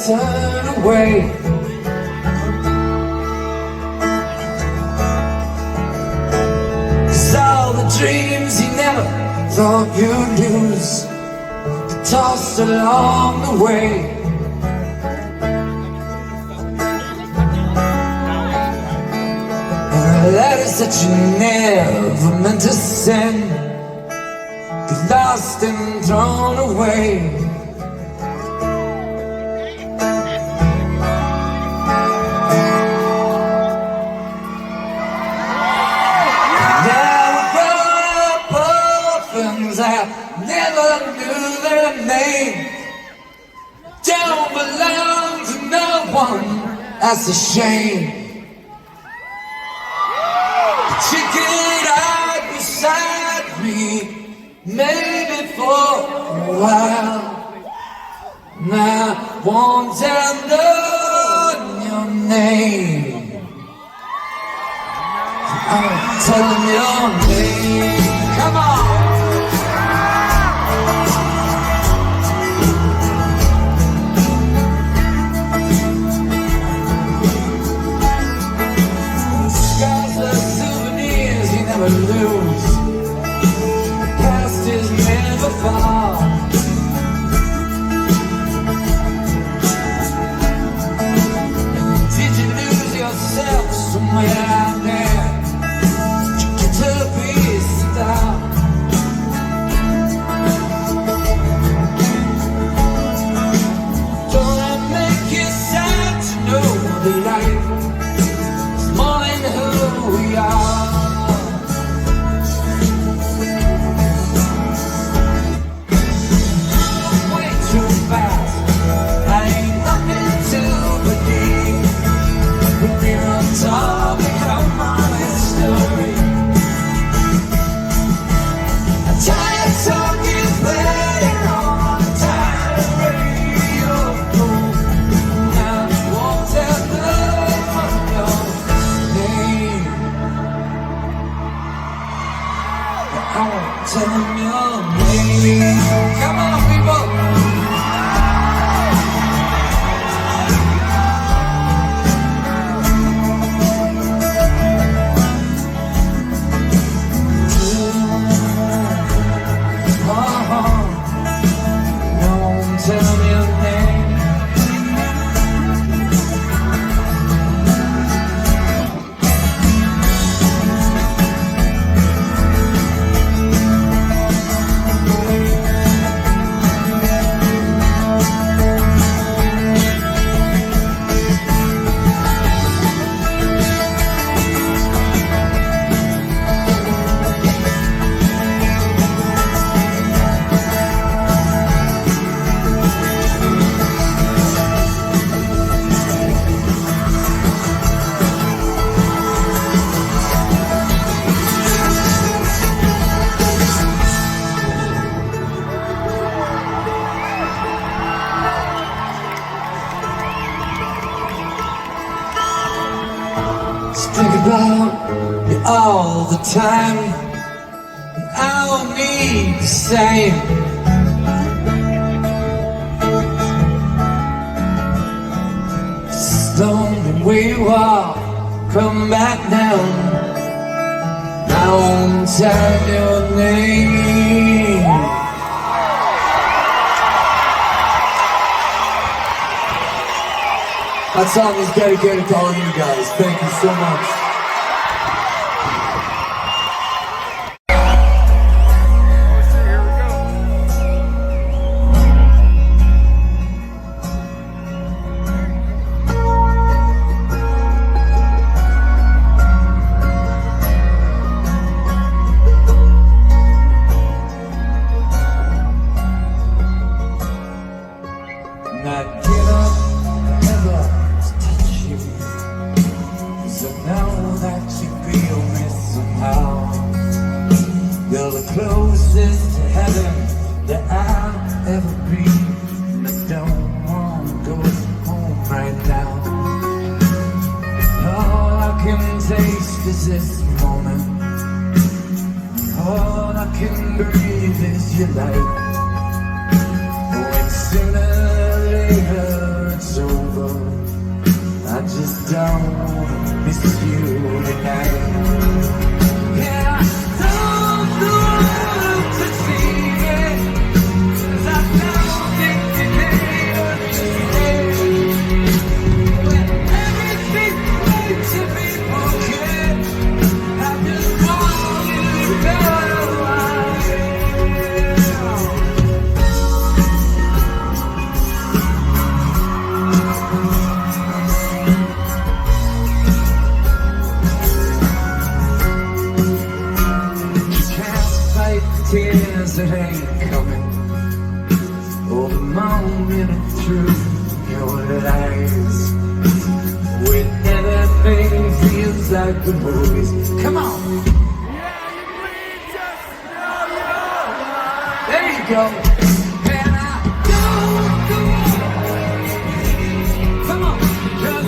turn away. 'Cause all the dreams you never thought you'd lose, tossed along the way. And the letters that you never meant to send get lost and thrown away. Now we're grown up orphans, I never knew their names. Don't belong to no one, that's a shame. But you could hide beside me, maybe for a while. Now I won't tell no one your name. I'm telling your name. Come on. Lose. The past is never far. Did you lose yourself somewhere out there? Did you get to be a star? Don't it make you sad to know that life is more than who we are? Tell them your name. Come on, people. No one tell me your name. Think about you all the time, and I don't need the same. Slowly we walk, come back down. I won't tell your name. That song is dedicated to all of you guys. Thank you so much. Not give up ever to touch you, 'cause I know that you feel me somehow. You're the closest to heaven that I'll ever be, and I don't want to go home right now. All I can taste is this moment. All I can breathe is your light. When sooner or later it's miss you tonight. Yeah, I don't know to see it, 'cause I don't think you did understand. When everything's made to be broken, I just want you to know I am. Tears that ain't coming, or the moment of truth in your eyes, when everything feels like the movies. Come on! There you go! And I don't go away. Come on! 'Cause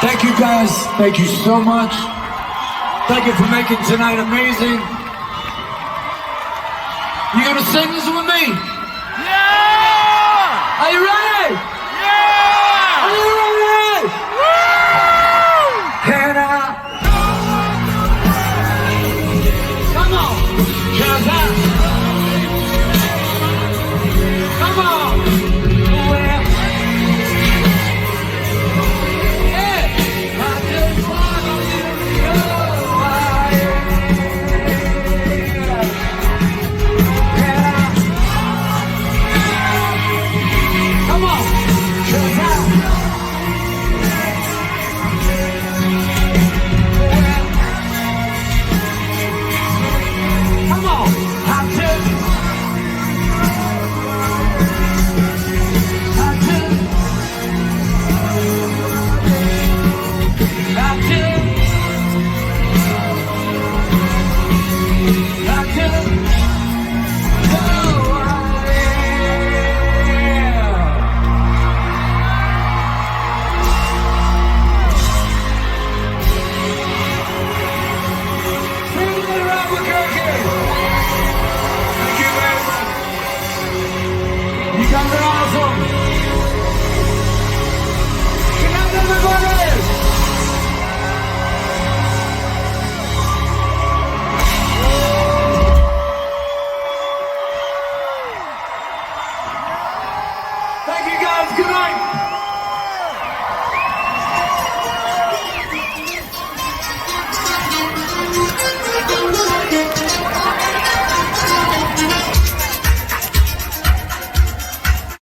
thank you guys. Thank you so much. Thank you for making tonight amazing. You gonna sing this with me? Yeah! Are you ready?